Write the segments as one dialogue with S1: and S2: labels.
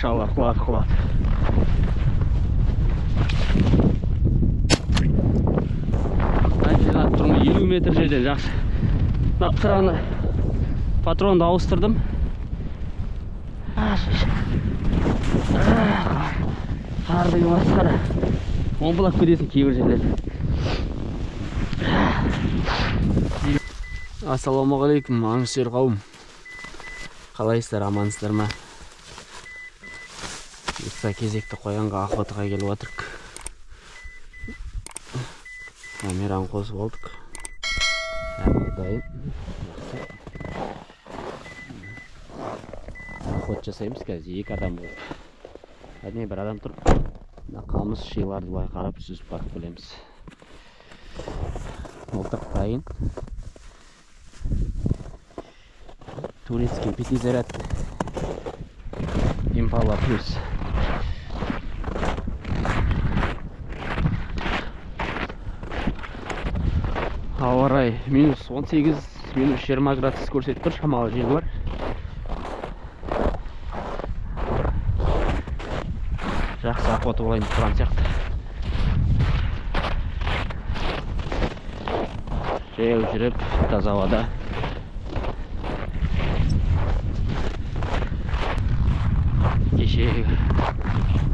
S1: Машалла, қуат. Жинап тұрмын 50 метр жерден жақсы. Қыраны патронды ауыстырдым. Қарды масқара. Омбылап кетесің кейбір жерлерде. Ассалаумағалейкум, аңшылар қауым. Қалайсыздар, амансыздар ма? Кезекті қоянға охотаға келіп отырық. Камераны қосып алдық. Дайын. Охот жасаймыз қазір, 2 адам болып. Әне бір адам тұр. Қамыс шиларды былай қарап сүзіп барып білеміз. Мылтық дайын. Турецкий пятизарядный Импала плюс. Ауа райы минус 18, минус 20 градус көрсетіп тұр, шамалы жел бар. Жақсы охота болайын тұрған сияқты. Жаяу жүріп, таза ауада. Кешегі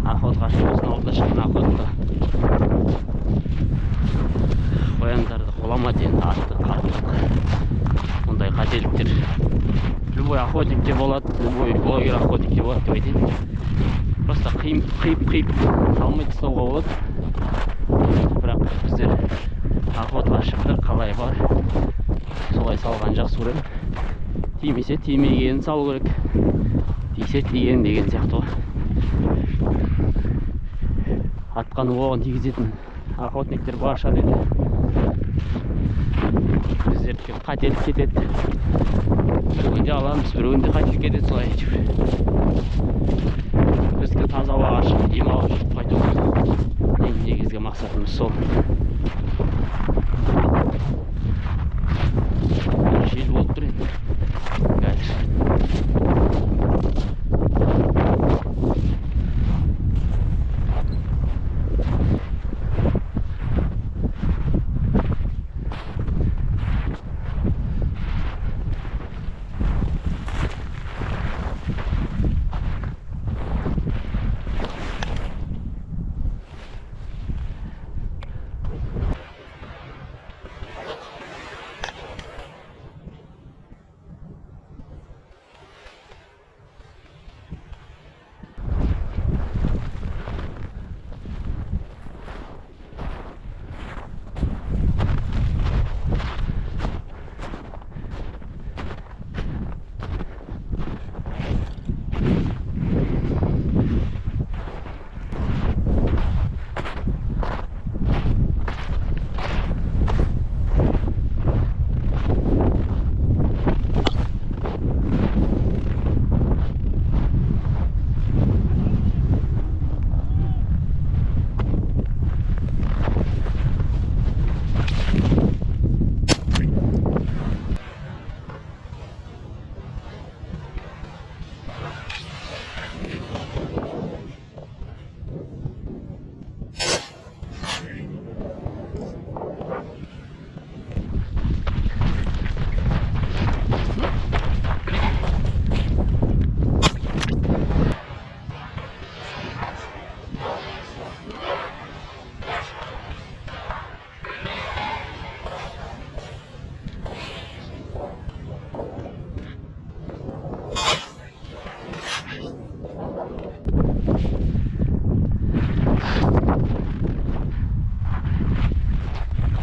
S1: охотаға шығусын алда шыққан охотты қояндарды қолама деген атты қартық. Ондай қателіктер любой охотникте болады, любой блогер охотникте болады деп айтайын. Просто қиып салмай тастауға болады. Бірақ біздер охотаға шықтық, қалай бар солай салған жақсы көремін. Тимесе тимегенін салу керек, тисе тиген деген сияқты ғой. Атқаны оған тигізетін охотниктер барша деді. Біздердікі қателік кетеді. Біреуінде аламыз, біреуінде қателік кетеді, солай етіп. Біздікі таза ауаға шығып, демалып жүріп қайту. Ең негізгі мақсатымыз сол. Жел болып тұр енді.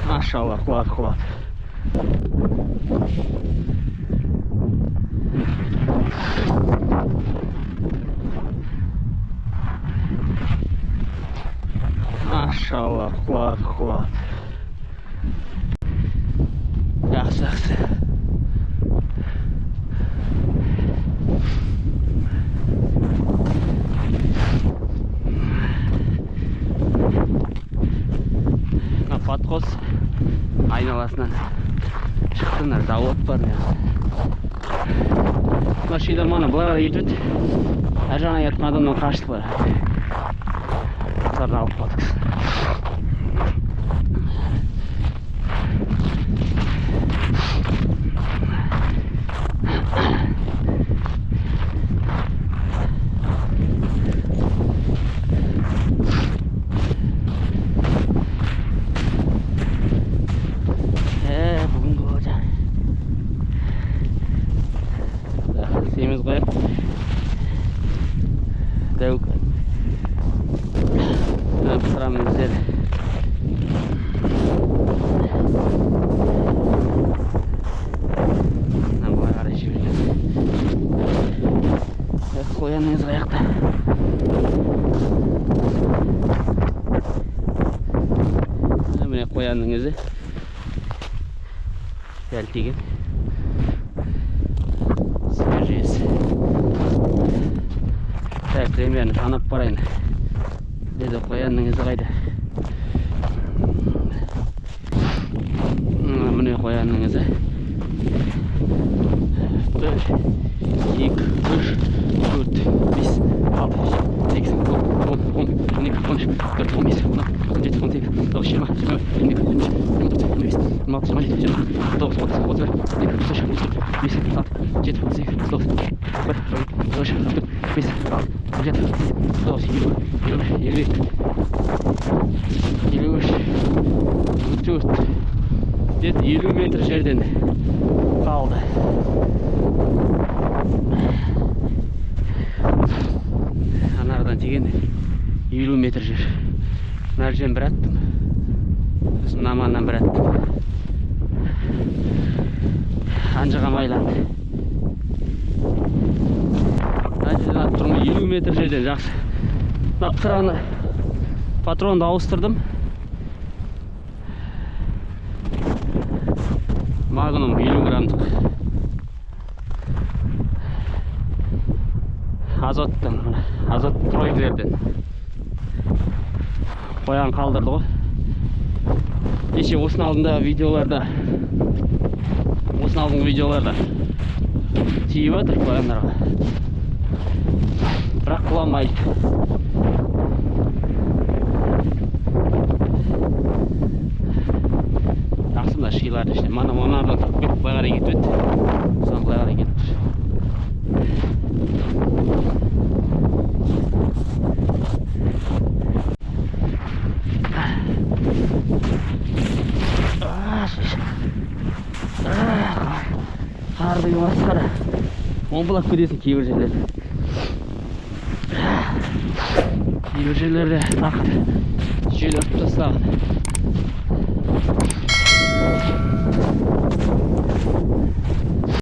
S1: Машалла, хват. Машалла, хват. Жақсы. Подход айналасынан шықтыңдар, завод бар. Mына шилер мана былай қарай кетіп еді. Ар жағына жатқан адамнан қашты былай. Аттарын алып қалдық. Семіз қояқ дәуік пысырамыз деді. Былай қарай жіберген. Қояныңыз қаяқта. Міне қоянның ізі дәл тиген. Так, примерно танып барайын. Деді қоянның ізі қайда. Міне қоянның ізі. 1, 2, 3, 4, 5, 6, 7, 8, 9, 10, 11, 12, 13, 14, 15, 16, 17, 18, 19, 20, 21, 50 метр жерден қалды. Анардан тегенде 50 метр жер. Мына жерден бір аттым. Сосын наманнан бір аттым. Анжыға майланды. Мына жерден аттып тұрмын 50 метр жерден жақсы. Қыраны патронды ауыстырдым. Магнум 50 грамдық. Азоттың, азот тройкілерден. Қоян қалдырды ғой. Кеше осының алдында видеоларда тиіп отыр қояндарға. Бірақ құламайды. Жақсында шиларды ішіне. Мана монардан көк былай қарай кетіп еді. Содан былай қарай кетіп тұр. Қарды масқара. Омбылап кетесің кейбір жерлерде. Кейбір жерлерде тақыр жел өртіп тастаған.